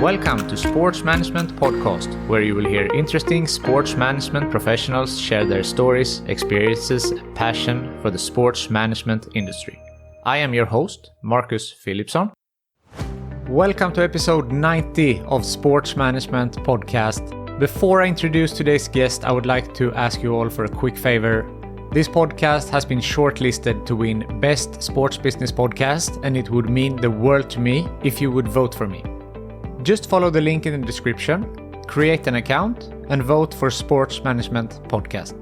Welcome to Sports Management Podcast, where you will hear interesting sports management professionals share their stories, experiences, and passion for the sports management industry. I am your host, Marcus Philipsson. Welcome to episode 90 of Sports Management Podcast. Before I introduce today's guest, I would like to ask you all for a quick favor. This podcast has been shortlisted to win Best Sports Business Podcast, and it would mean the world to me if you would vote for me. Just follow the link in the description, create an account, and vote for Sports Management Podcast.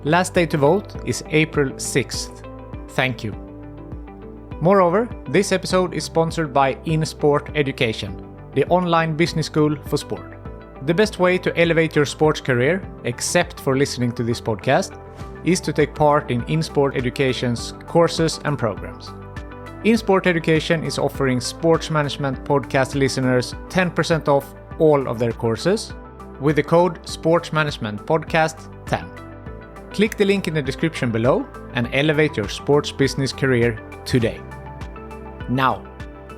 Last day to vote is April 6th. Thank you. Moreover, this episode is sponsored by InSport Education, the online business school for sport. The best way to elevate your sports career, except for listening to this podcast, is to take part in InSport Education's courses and programs. InSport Education is offering Sports Management Podcast listeners 10% off all of their courses with the code SportsManagementPodcast10. Click the link in the description below and elevate your sports business career today. Now,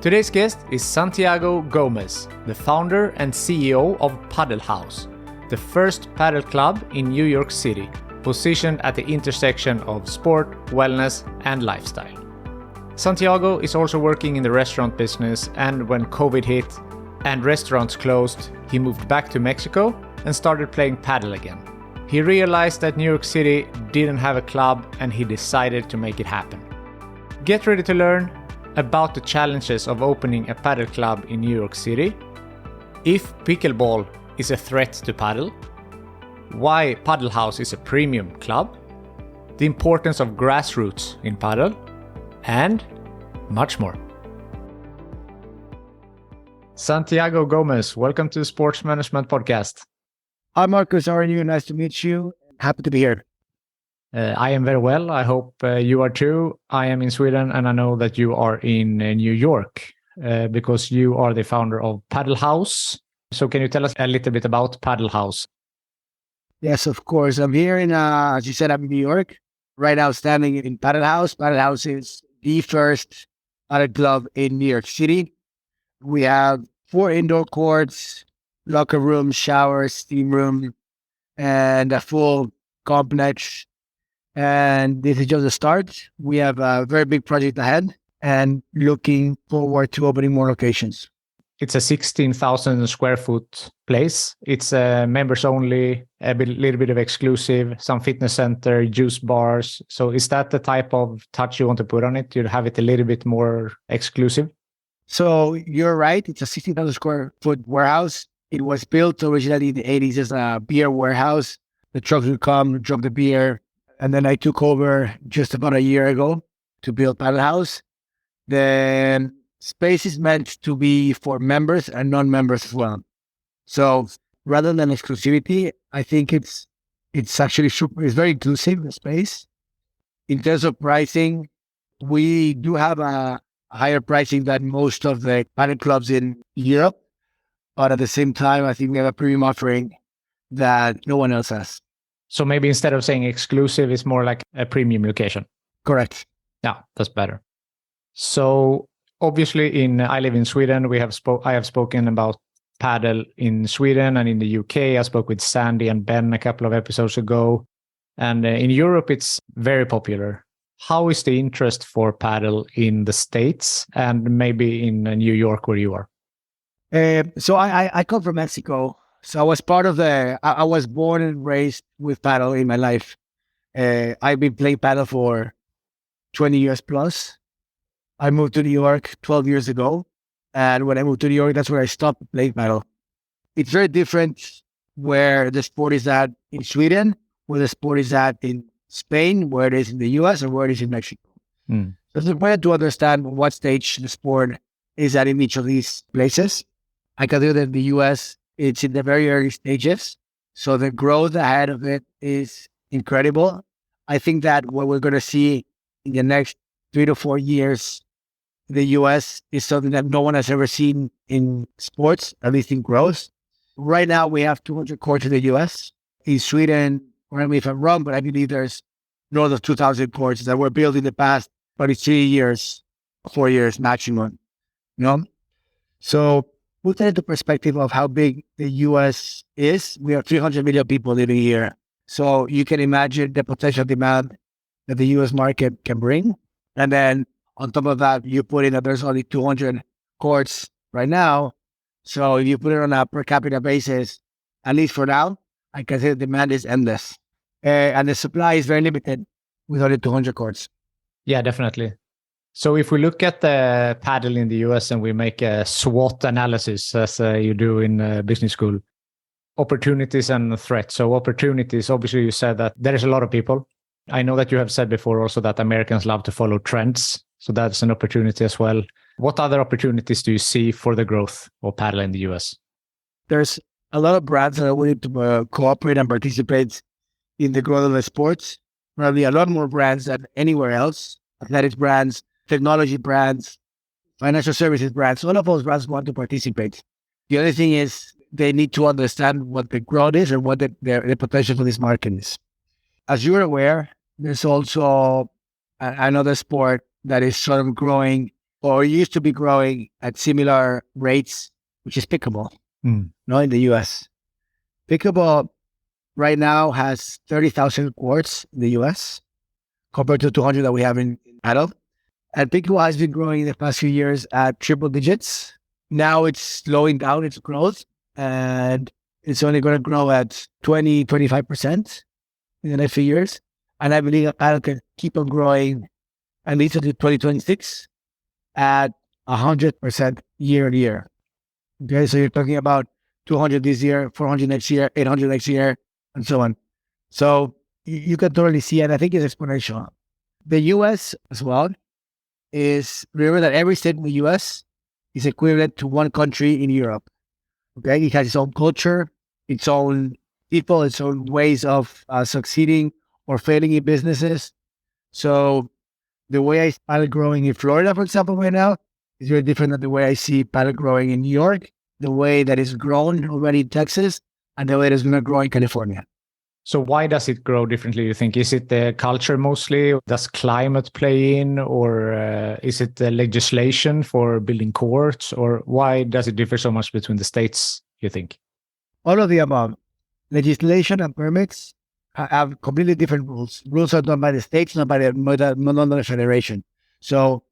today's guest is Santiago Gomez, the founder and CEO of Padel Haus, the first padel club in New York City, positioned at the intersection of sport, wellness, and lifestyle. Santiago is also working in the restaurant business, and when COVID hit and restaurants closed, he moved back to Mexico and started playing padel again. He realized that New York City didn't have a club, and he decided to make it happen. Get ready to learn about the challenges of opening a padel club in New York City, if pickleball is a threat to padel, why Padel Haus is a premium club, the importance of grassroots in padel, and much more. Santiago Gomez, welcome to the Sports Management Podcast. Hi, Marcus. How are you? Nice to meet you. Happy to be here. I am very well. I hope you are too. I am in Sweden, and I know that you are in New York because you are the founder of Padel Haus. So can you tell us a little bit about Padel Haus? Yes, of course. I'm here in, as you said, I'm in New York. Right now, standing in Padel Haus. Padel Haus is the first padel club in New York City. We have 4 indoor courts, locker room, shower, steam room, and a full complex. And this is just the start. We have a very big project ahead and looking forward to opening more locations. It's a 16,000 square foot place. It's members only, little bit of exclusive, some fitness center, juice bars. So is that the type of touch you want to put on it? You have it a little bit more exclusive? So you're right. It's a 16,000 square foot warehouse. It was built originally in the 80s as a beer warehouse. The trucks would come, drop the beer. And then I took over just about a year ago to build Padel Haus. The space is meant to be for members and non-members as well. So rather than exclusivity, I think it's actually it's very inclusive space. In terms of pricing, we do have a higher pricing than most of the padel clubs in Europe. But at the same time, I think we have a premium offering that no one else has. So maybe instead of saying exclusive, it's more like a premium location. Correct. Yeah, that's better. So obviously, I live in Sweden. I have spoken about padel in Sweden and in the UK. I spoke with Sandy and Ben a couple of episodes ago. And in Europe, it's very popular. How is the interest for padel in the States and maybe in New York where you are? So I come from Mexico. So I was I was born and raised with padel in my life. I've been playing padel for 20 years plus. I moved to New York 12 years ago. And when I moved to New York, that's where I stopped playing padel. It's very different where the sport is at in Sweden, where the sport is at in Spain, where it is in the US, or where it is in Mexico. So it's important to understand what stage the sport is at in each of these places. I can tell you that in the US, it's in the very early stages. So the growth ahead of it is incredible. I think that what we're going to see in the next 3 to 4 years in the US is something that no one has ever seen in sports, at least in growth. Right now, we have 200 courts in the US. In Sweden, correct me if I'm wrong, but I believe there's north of 2,000 courts that were built in the past 33 years, 4 years maximum. So put that into perspective of how big the US is, we are 300 million people living here. So you can imagine the potential demand that the US market can bring. And then on top of that, you put in that there's only 200 courts right now. So if you put it on a per capita basis, at least for now, I can say the demand is endless. And the supply is very limited with only 200 courts. Yeah, definitely. So if we look at the paddle in the US and we make a SWOT analysis, as you do in business school, opportunities and threats. So opportunities, obviously you said that there is a lot of people. I know that you have said before also that Americans love to follow trends. So that's an opportunity as well. What other opportunities do you see for the growth of paddle in the US? There's a lot of brands that are willing to cooperate and participate in the growth of the sports. Probably a lot more brands than anywhere else. Athletics brands, technology brands, financial services brands. All of those brands want to participate. The other thing is they need to understand what the growth is and what the potential for this market is. As you're aware, there's also another sport that is sort of growing or used to be growing at similar rates, which is pickleball, in the US. Pickleball right now has 30,000 courts in the US compared to 200 that we have in paddle. And pickleball has been growing in the past few years at triple digits. Now it's slowing down its growth and it's only going to grow at 20, 25% in the next few years. And I believe that paddle can keep on growing at least until 2026 at 100% year on year. Okay, so you're talking about 200 this year, 400 next year, 800 next year, and so on. So you can totally see it. I think it's exponential. The US as well remember that every state in the US is equivalent to one country in Europe. Okay, it has its own culture, its own people, its own ways of succeeding or failing in businesses. So the way I see paddle growing in Florida, for example, right now is very different than the way I see paddle growing in New York, the way that it's grown already in Texas, and the way that it's going to grow in California. So why does it grow differently, you think? Is it the culture mostly? Does climate play in? Or is it the legislation for building courts? Or why does it differ so much between the states, you think? All of the above. Legislation and permits have completely different rules. Rules are done by the states, not by the federation. So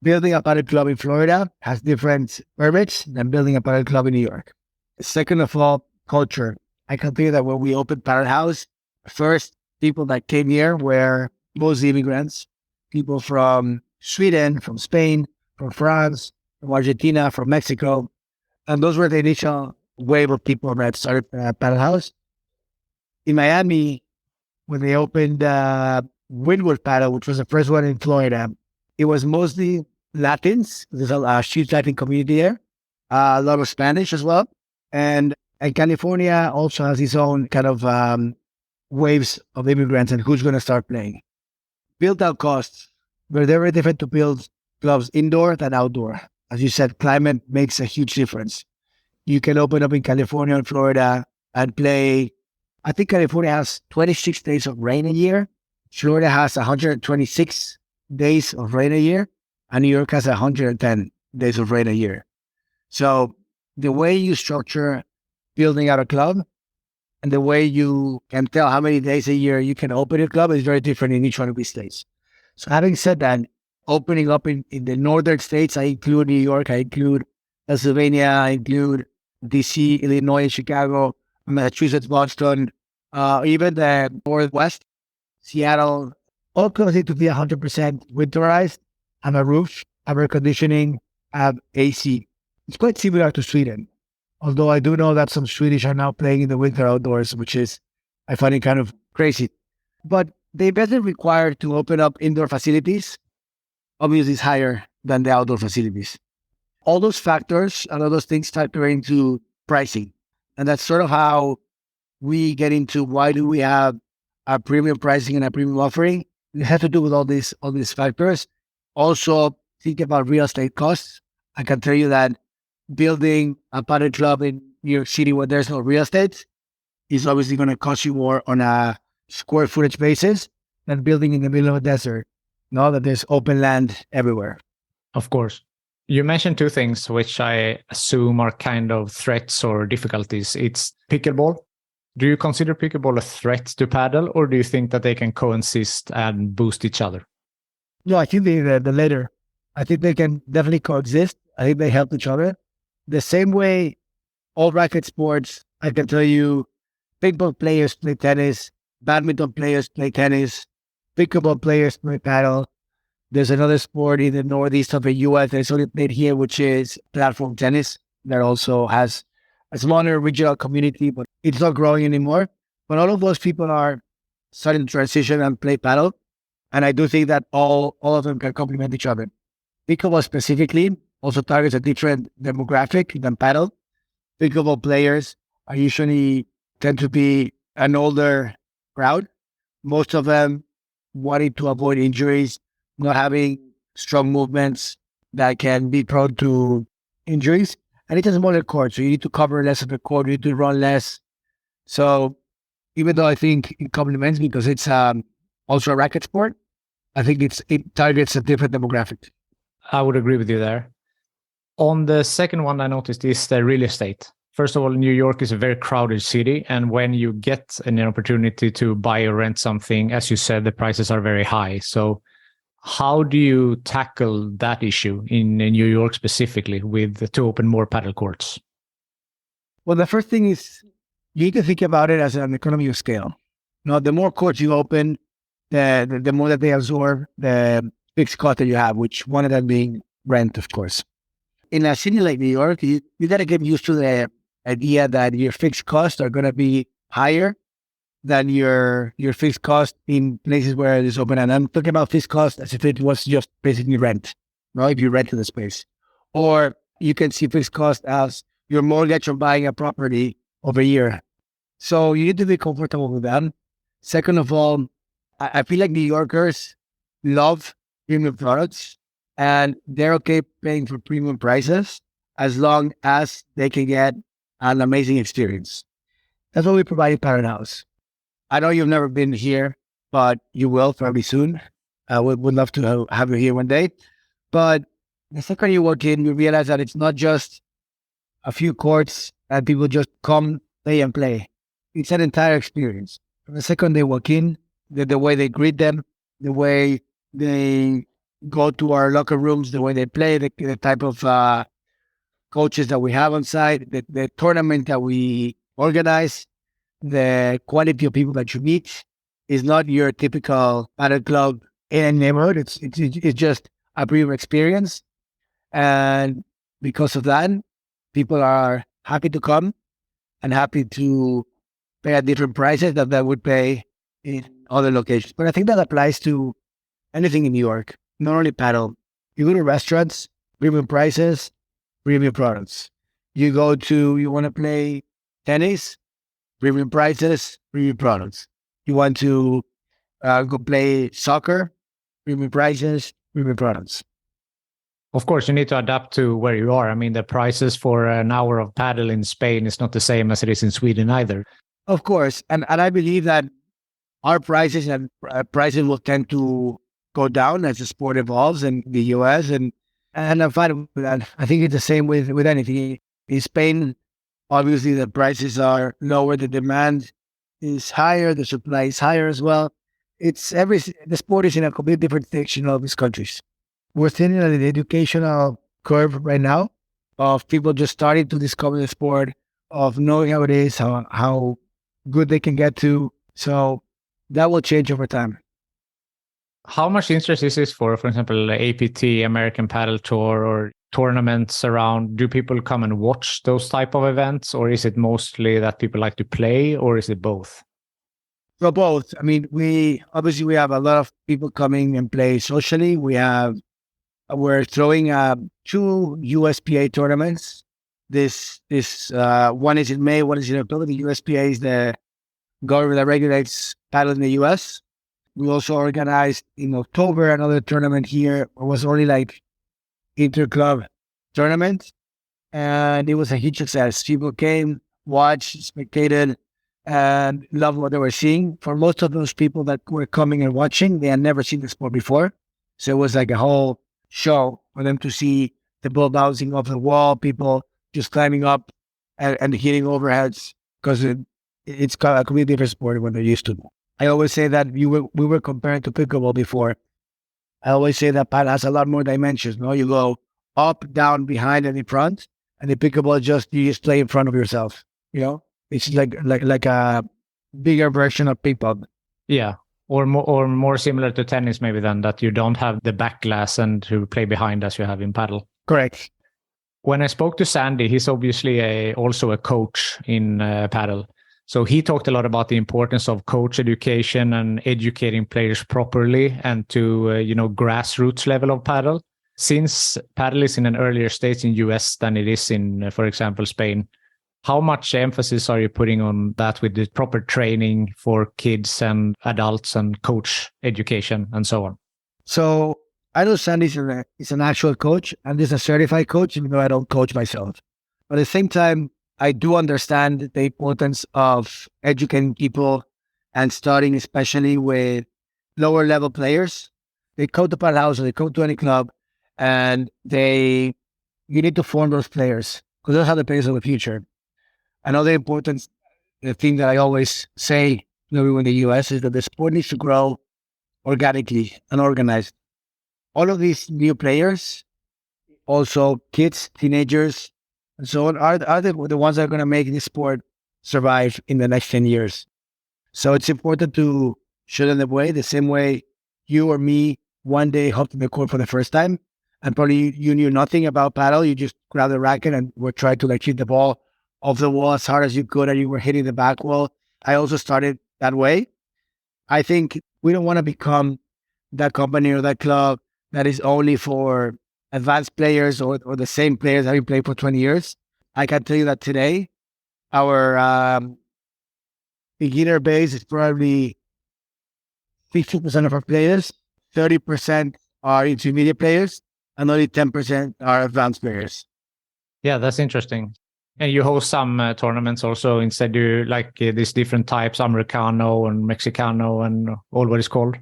building a padel club in Florida has different permits than building a padel club in New York. Second of all, culture. I can tell you that when we opened Padel Haus, first people that came here were mostly immigrants, people from Sweden, from Spain, from France, from Argentina, from Mexico. And those were the initial wave of people that started Padel Haus. In Miami, when they opened Windward Paddle, which was the first one in Florida, it was mostly Latins. There's a huge Latin community there, a lot of Spanish as well. And California also has its own kind of waves of immigrants and who's going to start playing. Build-out costs were very different to build clubs indoor than outdoor. As you said, climate makes a huge difference. You can open up in California and Florida and play. I think California has 26 days of rain a year. Florida has 126 days of rain a year. And New York has 110 days of rain a year. So the way you structure building out a club and the way you can tell how many days a year you can open a club is very different in each one of these states. So having said that, opening up in the northern states, I include New York, I include Pennsylvania, I include DC, Illinois, Chicago, Massachusetts, Boston, even the Northwest, Seattle, all clubs need to be 100% winterized, have a roof, have air conditioning, have AC. It's quite similar to Sweden. Although I do know that some Swedish are now playing in the winter outdoors, which is, I find it kind of crazy. But the investment required to open up indoor facilities obviously is higher than the outdoor facilities. All those factors and all those things factor into pricing. And that's sort of how we get into why do we have a premium pricing and a premium offering. It has to do with all these factors. Also, think about real estate costs. I can tell you that building a padel club in New York City where there's no real estate is obviously going to cost you more on a square footage basis than building in the middle of a desert. That there's open land everywhere. Of course. You mentioned two things, which I assume are kind of threats or difficulties. It's pickleball. Do you consider pickleball a threat to paddle, or do you think that they can coexist and boost each other? No, I think the latter. I think they can definitely coexist. I think they help each other. The same way all racket sports, I can tell you, pickleball players play tennis, badminton players play tennis, pickleball players play paddle. There's another sport in the northeast of the US that's only played here, which is platform tennis, that also has a smaller regional community, but it's not growing anymore. But all of those people are starting to transition and play paddle. And I do think that all of them can complement each other. Pickleball specifically also targets a different demographic than paddle. Pickleball players are usually tend to be an older crowd. Most of them wanting to avoid injuries, not having strong movements that can be prone to injuries. And it's a smaller court, so you need to cover less of the court, you need to run less. So even though I think it complements because it's also a racket sport, I think it targets a different demographic. I would agree with you there. On the second one, I noticed is the real estate. First of all, New York is a very crowded city. And when you get an opportunity to buy or rent something, as you said, the prices are very high. So how do you tackle that issue in New York specifically to open more paddle courts? Well, the first thing is you need to think about it as an economy of scale. Now, the more courts you open, the more that they absorb the fixed cost that you have, which one of them being rent, of course. In a city like New York, you got to get used to the idea that your fixed costs are going to be higher than your fixed cost in places where it is open. And I'm talking about fixed cost as if it was just basically rent, right? If you rent the space. Or you can see fixed cost as your mortgage on buying a property over a year. So you need to be comfortable with that. Second of all, I feel like New Yorkers love premium products and they're okay paying for premium prices as long as they can get an amazing experience. That's what we provide at Padel Haus. I know you've never been here, but you will probably soon. Would love to have you here one day. But the second you walk in, you realize that it's not just a few courts and people just come, play and play. It's an entire experience. From the second they walk in, the way they greet them, the way they go to our locker rooms, the way they play, the type of coaches that we have on site, the tournament that we organize, the quality of people that you meet is not your typical Padel Club in a neighborhood. It's just a premium experience. And because of that, people are happy to come and happy to pay at different prices that they would pay in other locations. But I think that applies to anything in New York, not only paddle. You go to restaurants, premium prices, premium products. You want to play tennis, premium prices, premium products. You want to go play soccer, premium prices, premium products. Of course, you need to adapt to where you are. I mean, the prices for an hour of paddle in Spain is not the same as it is in Sweden either. Of course. And I believe that our prices and prices will tend to go down as the sport evolves in the US. And I'm fine with that. I think it's the same with anything. In Spain, obviously the prices are lower, the demand is higher, the supply is higher as well. The sport is in a completely different section of these countries. We're still in an educational curve right now of people just starting to discover the sport, of knowing how it is, how good they can get to. So that will change over time. How much interest is this for example, APT, American Padel Tour, or tournaments around? Do people come and watch those type of events, or is it mostly that people like to play, or is it both? Well, both. I mean, we have a lot of people coming and play socially. We're throwing 2 USPA tournaments. This one is in May, one is in October. The USPA is the government that regulates paddle in the US. We also organized in October another tournament here. It was only like inter-club tournament, and it was a huge success. People came, watched, spectated, and loved what they were seeing. For most of those people that were coming and watching, they had never seen the sport before. So it was like a whole show for them to see the ball bouncing off the wall, people just climbing up and hitting overheads because it's a completely different sport when they're used to. I always say that we were comparing to pickleball before. I always say that paddle has a lot more dimensions. No, you go up, down, behind, and in front, and the pickleball you just play in front of yourself. It's like a bigger version of ping pong. Yeah. Or more similar to tennis, maybe, than that you don't have the back glass and to play behind as you have in paddle. Correct. When I spoke to Sandy, he's obviously also a coach in paddle. So he talked a lot about the importance of coach education and educating players properly and to, grassroots level of paddle. Since paddle is in an earlier stage in US than it is in, for example, Spain, how much emphasis are you putting on that with the proper training for kids and adults and coach education and so on? So I know Sandy is an actual coach and is a certified coach, even though I don't coach myself. But at the same time, I do understand the importance of educating people and starting especially with lower level players. They come to Padel Haus or they come to any club and you need to form those players because those are the players of the future. I know the thing that I always say to everyone in the US is that the sport needs to grow organically and organized. All of these new players, also kids, teenagers, and so on, are the ones that are going to make this sport survive in the next 10 years. So it's important to show them the way, the same way you or me one day hopped in the court for the first time, and probably you knew nothing about paddle. You just grabbed the racket and were trying to hit the ball off the wall as hard as you could, and you were hitting the back wall. I also started that way. I think we don't want to become that company or that club that is only for advanced players or the same players that we played for 20 years. I can tell you that today, our beginner base is probably 50% of our players, 30% are intermediate players, and only 10% are advanced players. Yeah, that's interesting. And you host some tournaments also. Instead, you like these different types, Americano and Mexicano and all what it's called.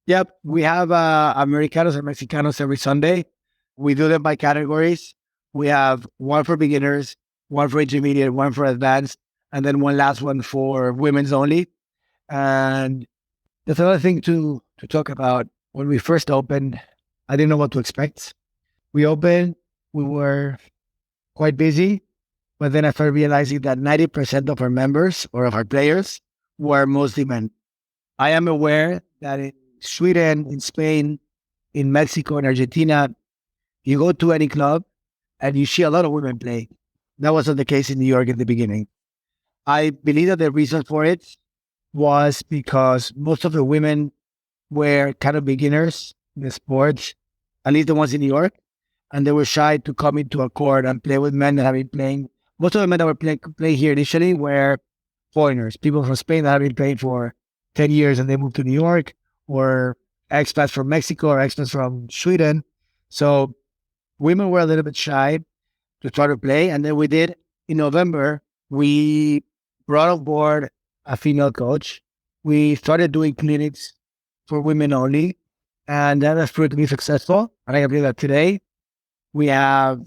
Yep, we have Americanos and Mexicanos every Sunday. We do them by categories. We have one for beginners, one for intermediate, one for advanced, and then one last one for women's only. And there's another thing to talk about. When we first opened, I didn't know what to expect. We opened, we were quite busy, but then I started realizing that 90% of our members or of our players were mostly men. I am aware that in Sweden, in Spain, in Mexico, in Argentina, you go to any club and you see a lot of women play. That wasn't the case in New York in the beginning. I believe that the reason for it was because most of the women were kind of beginners in the sport, at least the ones in New York, and they were shy to come into a court and play with men that have been playing. Most of the men that were playing here initially were foreigners, people from Spain that have been playing for 10 years and they moved to New York, or expats from Mexico or expats from Sweden. So women were a little bit shy to try to play. And then in November, we brought on board a female coach. We started doing clinics for women only, and that has proved to be successful. And I can believe that today we have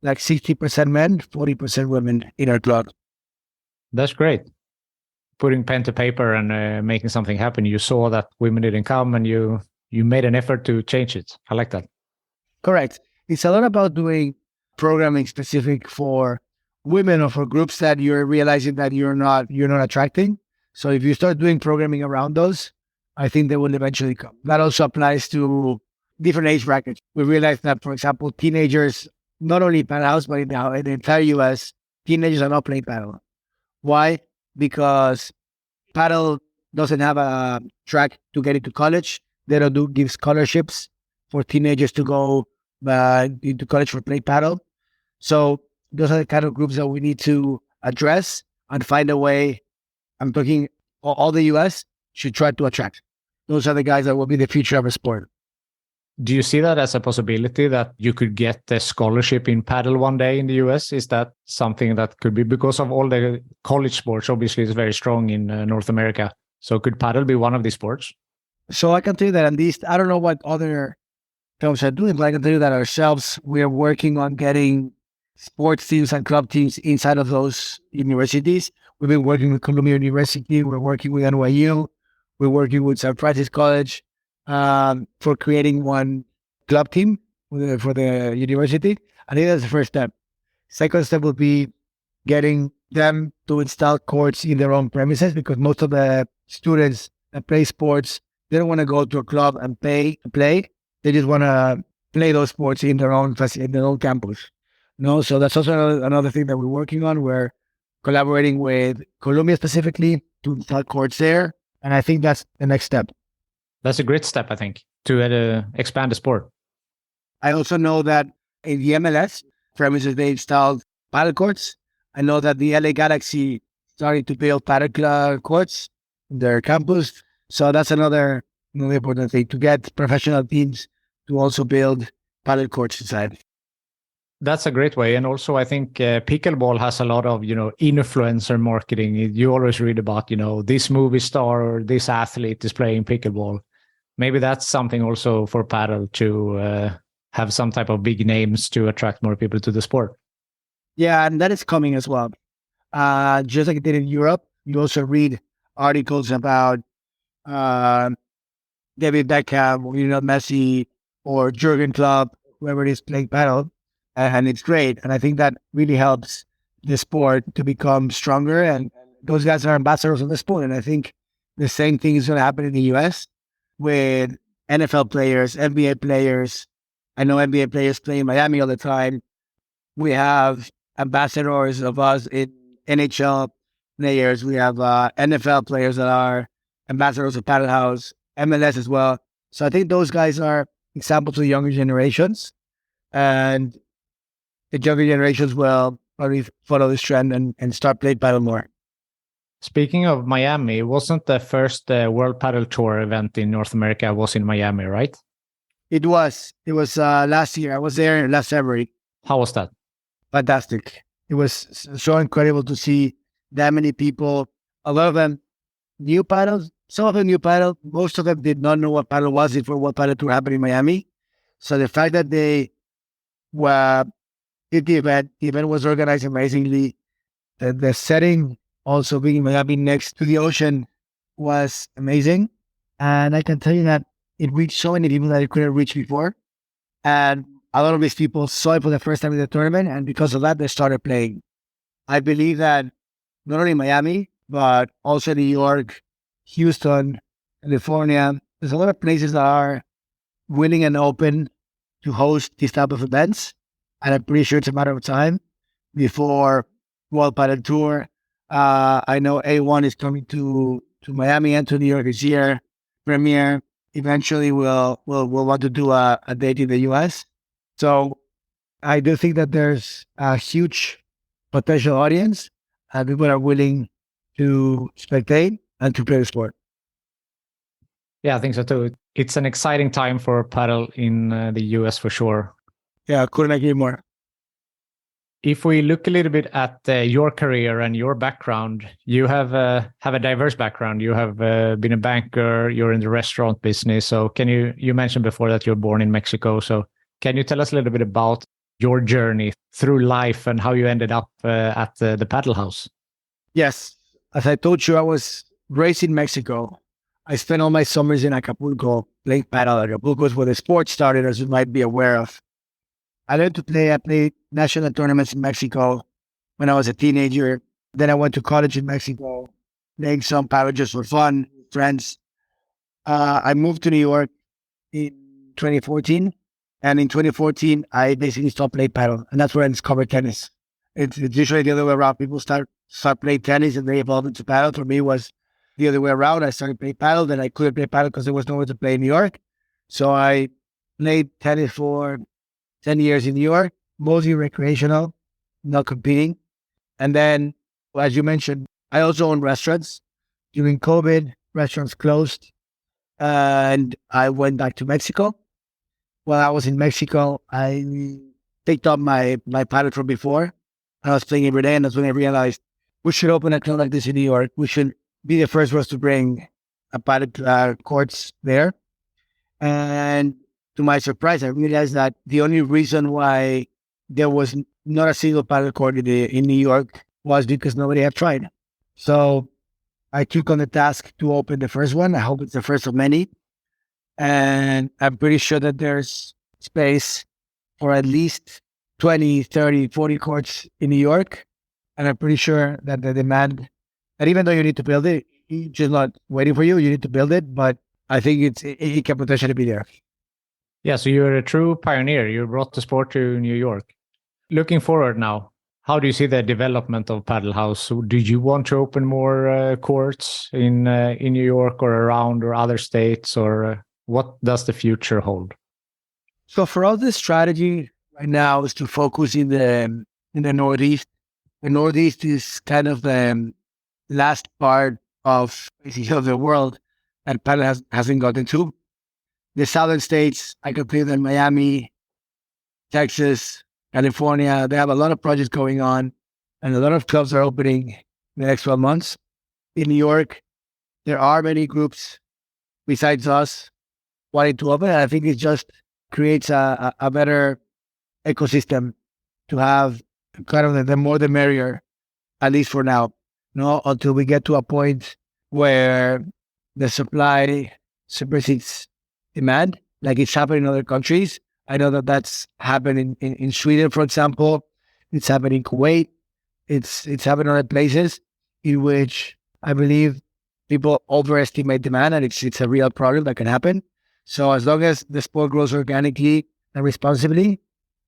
like 60% men, 40% women in our club. That's great. Putting pen to paper and making something happen. You saw that women didn't come and you made an effort to change it. I like that. Correct. It's a lot about doing programming specific for women or for groups that you're realizing that you're not attracting. So if you start doing programming around those, I think they will eventually come. That also applies to different age brackets. We realized that, for example, teenagers, not only in Padel Haus, but in the entire US, teenagers are not playing paddle. Why? Because paddle doesn't have a track to get into college. They don't give scholarships for teenagers to go into college for playing paddle. So those are the kind of groups that we need to address and find a way. I'm talking all the US should try to attract. Those are the guys that will be the future of a sport. Do you see that as a possibility that you could get a scholarship in paddle one day in the US? Is that something that could be, because of all the college sports, obviously is very strong in North America. So could paddle be one of these sports? So I can tell you that at least, I don't know what other clubs are doing, but I can tell you that ourselves, we're working on getting sports teams and club teams inside of those universities. We've been working with Columbia University. We're working with NYU. We're working with St. Francis College for creating one club team for the university. I think that's the first step. Second step will be getting them to install courts in their own premises, because most of the students that play sports, they don't want to go to a club and pay to play. They just want to play those sports in their own in their own campus. No, so that's also another thing that we're working on. We're collaborating with Columbia specifically to install courts there, and I think that's the next step. That's a great step, I think, to expand the sport. I also know that in the MLS premises they installed paddle courts. I know that the LA Galaxy started to build padel courts in their campus. So that's another important thing, to get professional teams to also build paddle courts inside. That's a great way. And also, I think pickleball has a lot of, influencer marketing. You always read about, this movie star or this athlete is playing pickleball. Maybe that's something also for paddle to have some type of big names to attract more people to the sport. Yeah, and that is coming as well. Just like it did in Europe, you also read articles about David Beckham, or Messi, or Jurgen Klopp, whoever it is playing paddle, and it's great. And I think that really helps the sport to become stronger. And those guys are ambassadors of the sport. And I think the same thing is going to happen in the US with NFL players, NBA players. I know NBA players play in Miami all the time. We have ambassadors of us in NHL players. We have NFL players that are ambassadors of Padel Haus, MLS as well. So I think those guys are examples to the younger generations, and the younger generations will probably follow this trend and start playing paddle more. Speaking of Miami, wasn't the first World Padel Tour event in North America was in Miami, right? It was. It was last year. I was there last February. How was that? Fantastic. It was so incredible to see that many people. A lot of them knew paddles. Some of them knew paddle. Most of them did not know what paddle was before World Padel Tour happened in Miami. So the fact that they were at the event was organized amazingly. The setting, also being in Miami next to the ocean, was amazing. And I can tell you that it reached so many people that it couldn't reach before. And a lot of these people saw it for the first time in the tournament, and because of that, they started playing. I believe that not only Miami, but also New York, Houston, California, there's a lot of places that are willing and open to host these type of events. And I'm pretty sure it's a matter of time before World Padel Tour. I know A1 is coming to Miami and to New York this year. Premier eventually will want to do a date in the US. So I do think that there's a huge potential audience, and people are willing to spectate and to play the sport. Yeah, I think so too. It's an exciting time for paddle in the US for sure. Yeah, couldn't agree more. If we look a little bit at your career and your background, you have a diverse background. You have been a banker. You're in the restaurant business. So you mentioned before that you're born in Mexico. So can you tell us a little bit about your journey through life and how you ended up at the Padel Haus? Yes. As I told you, I was raised in Mexico. I spent all my summers in Acapulco playing paddle. Acapulco is where the sport started, as you might be aware of. I learned to play. I played national tournaments in Mexico when I was a teenager. Then I went to college in Mexico, playing some paddle just for fun, friends. I moved to New York in 2014. And in 2014, I basically stopped playing paddle. And that's where I discovered tennis. It's usually the other way around. People start playing tennis and they evolve into paddle. For me, it was the other way around. I started playing paddle. Then I couldn't play paddle because there was nowhere to play in New York. So I played tennis for 10 years in New York, mostly recreational, not competing. And then, as you mentioned, I also own restaurants. During COVID, restaurants closed, and I went back to Mexico. While I was in Mexico, I picked up my paddle from before. I was playing every day, and that's when I realized we should open a club like this in New York. We should be the first ones to bring a paddle courts there. And to my surprise, I realized that the only reason why there was not a single paddle court in New York was because nobody had tried. So I took on the task to open the first one. I hope it's the first of many. And I'm pretty sure that there's space for at least 20, 30, 40 courts in New York. And I'm pretty sure that the demand, that even though you need to build it, it's just not waiting for you. You need to build it. But I think it can potentially be there. Yeah, so you're a true pioneer. You brought the sport to New York. Looking forward now, how do you see the development of Padel Haus? So do you want to open more courts in New York or around or other states, or what does the future hold? So for us, the strategy right now is to focus in the Northeast. The Northeast is kind of the last part of the world that Padel hasn't gotten to. The southern states, I could say that Miami, Texas, California, they have a lot of projects going on and a lot of clubs are opening in the next 12 months. In New York, there are many groups besides us wanting to open. And I think it just creates a better ecosystem to have kind of the more the merrier, at least for now, until we get to a point where the supply supersedes demand, like it's happening in other countries. I know that that's happened in Sweden, for example. It's happened in Kuwait. It's happened in other places in which I believe people overestimate demand, and it's a real problem that can happen. So as long as the sport grows organically and responsibly,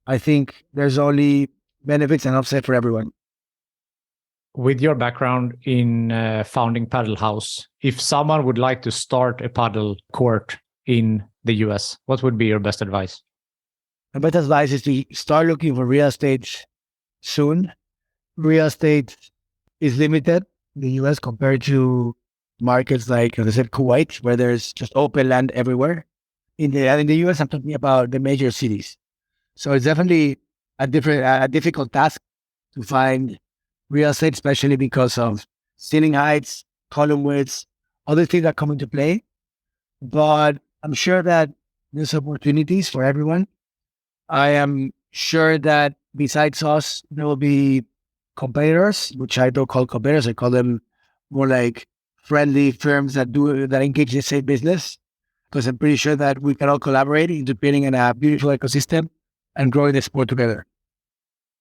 I think there's only benefits and upside for everyone. With your background in founding Padel Haus, if someone would like to start a paddle court in the US, what would be your best advice? My best advice is to start looking for real estate soon. Real estate is limited in the US compared to markets like, as I said, Kuwait, where there's just open land everywhere. In the US, I'm talking about the major cities. So it's definitely a difficult task to find real estate, especially because of ceiling heights, column widths, other things that come into play. But I'm sure that there's opportunities for everyone. I am sure that besides us, there will be competitors, which I don't call competitors. I call them more like friendly firms that engage in the same business. Because I'm pretty sure that we can all collaborate into building a beautiful ecosystem and growing the sport together.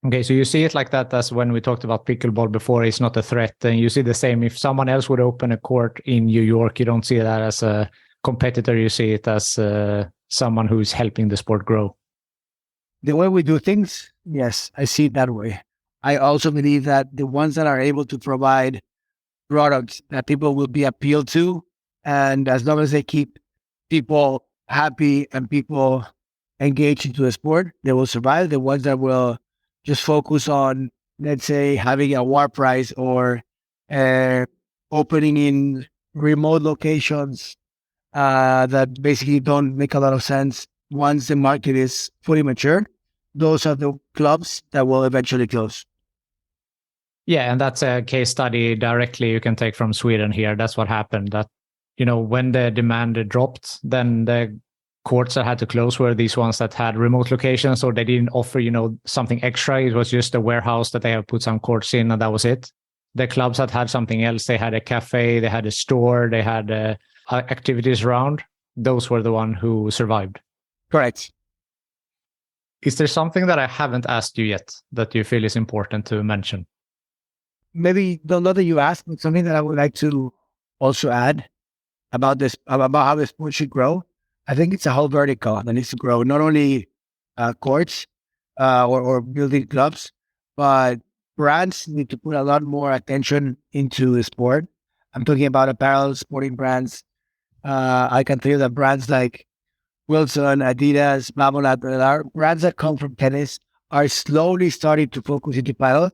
Okay, so you see it like that as when we talked about pickleball before, it's not a threat. And you see the same, if someone else would open a court in New York, you don't see that as a competitor, you see it as someone who's helping the sport grow. The way we do things, yes, I see it that way. I also believe that the ones that are able to provide products that people will be appealed to, and as long as they keep people happy and people engaged into the sport, they will survive. The ones that will just focus on, let's say, having a war prize or opening in remote locations that basically don't make a lot of sense. Once the market is fully mature, those are the clubs that will eventually close. Yeah, and that's a case study directly you can take from Sweden here. That's what happened. That, when the demand dropped, then the courts that had to close were these ones that had remote locations, or they didn't offer, something extra. It was just a warehouse that they have put some courts in, and that was it. The clubs that had something else, they had a cafe, they had a store, they had activities around. Those were the ones who survived. Correct. Is there something that I haven't asked you yet that you feel is important to mention? Maybe not that you asked, but something that I would like to also add about this, about how the sport should grow. I think it's a whole vertical that needs to grow, not only courts or building clubs, but brands need to put a lot more attention into the sport. I'm talking about apparel, sporting brands. I can tell you that brands like Wilson, Adidas, Marmolat, brands that come from tennis are slowly starting to focus into padel.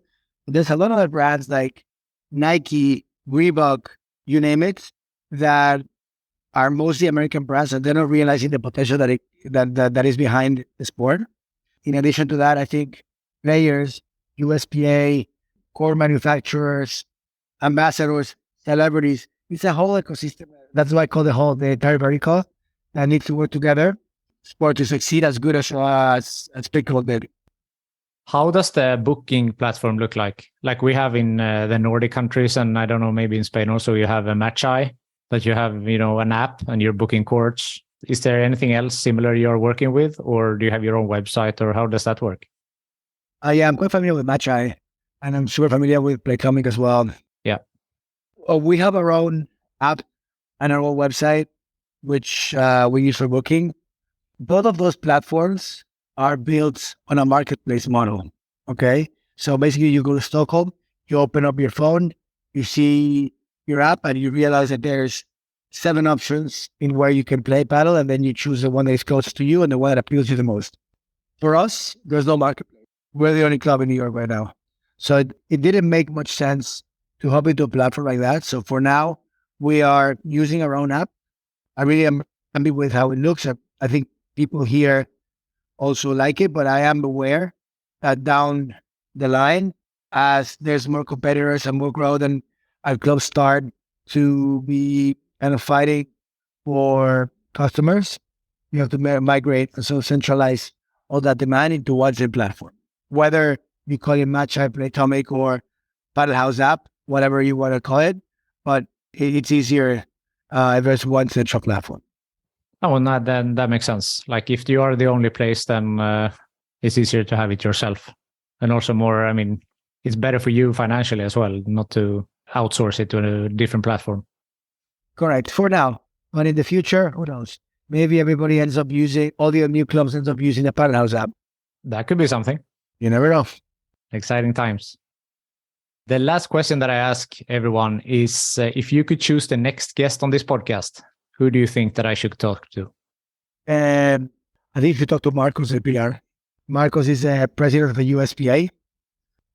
There's a lot of other brands like Nike, Reebok, you name it, that are mostly American brands, and they're not realizing the potential that is behind the sport. In addition to that, I think players, USPA, core manufacturers, ambassadors, celebrities, it's a whole ecosystem. That's why I call the entire vertical that needs to work together. sport to succeed as good as Pickleball did. How does the booking platform look like? Like we have in the Nordic countries, and I don't know, maybe in Spain also, you have a Matcheye, that you have, an app and you're booking courts. Is there anything else similar you're working with, or do you have your own website, or how does that work? Yeah, I'm quite familiar with Matcheye, and I'm super familiar with Playtomic as well. Yeah. We have our own app and our own website, which we use for booking. Both of those platforms are built on a marketplace model. Okay. So basically you go to Stockholm, you open up your phone, you see your app, and you realize that there's 7 options in where you can play paddle, and then you choose the one that is closest to you and the one that appeals to you the most. For us, there's no marketplace. We're the only club in New York right now. So it didn't make much sense to hop into a platform like that. So for now, we are using our own app. I really am happy with how it looks. I think people here also like it, but I am aware that down the line, as there's more competitors and more growth, and our clubs start to be kind of fighting for customers, you have to migrate and so centralize all that demand into one same platform. Whether you call it Matcheye, Playtomic, or Padel Haus app, whatever you want to call it, but it's easier if there's one central platform. Oh, no, then that makes sense. Like if you are the only place, then it's easier to have it yourself. And also more, it's better for you financially as well, not to outsource it to a different platform. Correct. For now. But in the future, who knows? Maybe everybody ends up using, all the new clubs ends up using the Padel Haus app. That could be something. You never know. Exciting times. The last question that I ask everyone is if you could choose the next guest on this podcast, who do you think that I should talk to? I think if you talk to Marcos El Pilar. Marcos is a president of the USPA.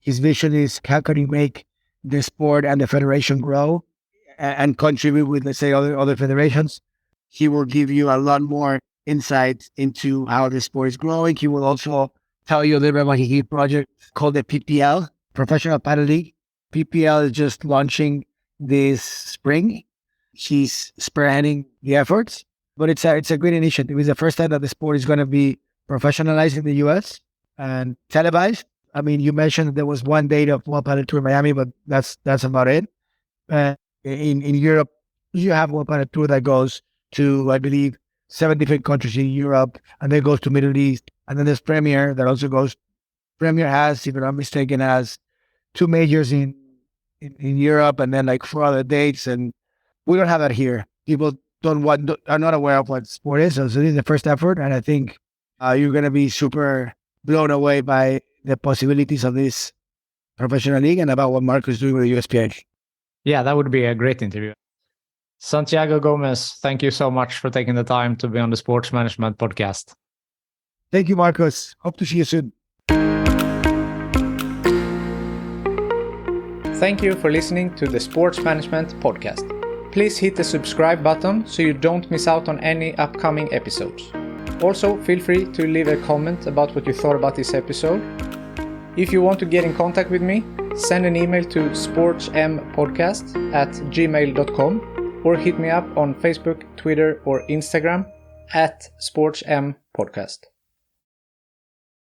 His vision is how can you make the sport and the federation grow and contribute with, let's say, other federations. He will give you a lot more insight into how the sport is growing. He will also tell you a little bit about his project called the PPL, Professional Padel League. PPL is just launching this spring. He's spearheading the efforts, but it's a great initiative. It's the first time that the sport is going to be professionalized in the US and televised. You mentioned there was one day of World Padel Tour in Miami, but that's about it. In Europe, you have World Padel Tour that goes to, I believe, 7 different countries in Europe, and then goes to Middle East. And then there's Premier that also goes. Premier has, if I'm not mistaken, has 2 majors in Europe, and then like 4 other dates. And we don't have that here. People are not aware of what sport is. So this is the first effort, and I think you're going to be super blown away by the possibilities of this professional league and about what Marcos is doing with the USPA. Yeah, that would be a great interview. Santiago Gomez, thank you so much for taking the time to be on the Sports Management Podcast. Thank you, Marcos. Hope to see you soon. Thank you for listening to the Sports Management Podcast. Please hit the subscribe button so you don't miss out on any upcoming episodes. Also, feel free to leave a comment about what you thought about this episode. If you want to get in contact with me, send an email to sportsmpodcast@gmail.com or hit me up on Facebook, Twitter, or Instagram @sportmpodcast.